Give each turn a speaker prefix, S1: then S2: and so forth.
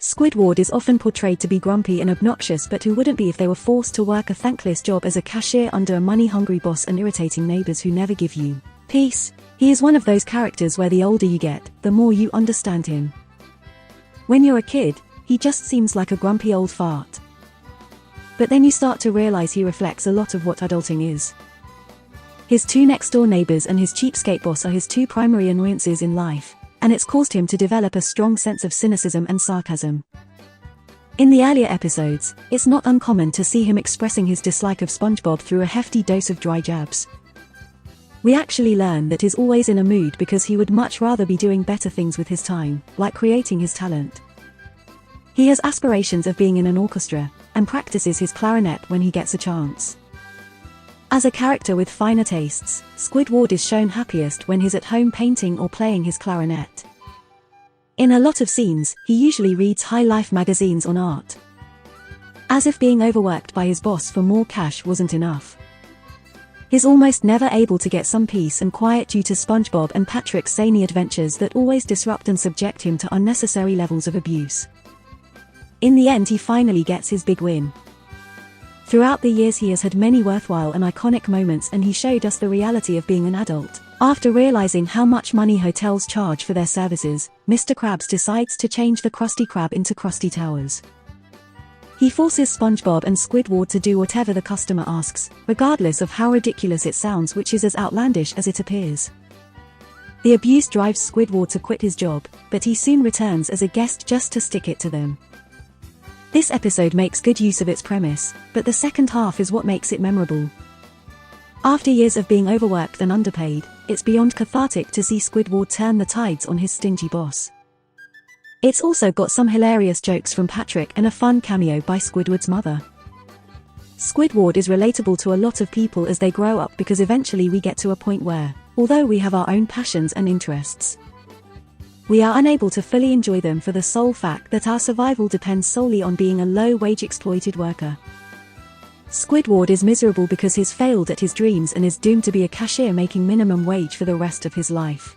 S1: Squidward is often portrayed to be grumpy and obnoxious, but who wouldn't be if they were forced to work a thankless job as a cashier under a money-hungry boss and irritating neighbors who never give you peace? He is one of those characters where the older you get, the more you understand him. When you're a kid, he just seems like a grumpy old fart. But then you start to realize he reflects a lot of what adulting is. His two next-door neighbors and his cheapskate boss are his two primary annoyances in life, and it's caused him to develop a strong sense of cynicism and sarcasm. In the earlier episodes, it's not uncommon to see him expressing his dislike of SpongeBob through a hefty dose of dry jabs. We actually learn that he's always in a mood because he would much rather be doing better things with his time, like creating his talent. He has aspirations of being in an orchestra, and practices his clarinet when he gets a chance. As a character with finer tastes, Squidward is shown happiest when he's at home painting or playing his clarinet. In a lot of scenes, he usually reads high life magazines on art. As if being overworked by his boss for more cash wasn't enough. He's almost never able to get some peace and quiet due to SpongeBob and Patrick's zany adventures that always disrupt and subject him to unnecessary levels of abuse. In the end, he finally gets his big win. Throughout the years he has had many worthwhile and iconic moments, and he showed us the reality of being an adult. After realizing how much money hotels charge for their services, Mr. Krabs decides to change the Krusty Krab into Krusty Towers. He forces SpongeBob and Squidward to do whatever the customer asks, regardless of how ridiculous it sounds, which is as outlandish as it appears. The abuse drives Squidward to quit his job, but he soon returns as a guest just to stick it to them. This episode makes good use of its premise, but the second half is what makes it memorable. After years of being overworked and underpaid, it's beyond cathartic to see Squidward turn the tides on his stingy boss. It's also got some hilarious jokes from Patrick and a fun cameo by Squidward's mother. Squidward is relatable to a lot of people as they grow up, because eventually we get to a point where, although we have our own passions and interests, we are unable to fully enjoy them for the sole fact that our survival depends solely on being a low-wage exploited worker. Squidward is miserable because he's failed at his dreams and is doomed to be a cashier making minimum wage for the rest of his life.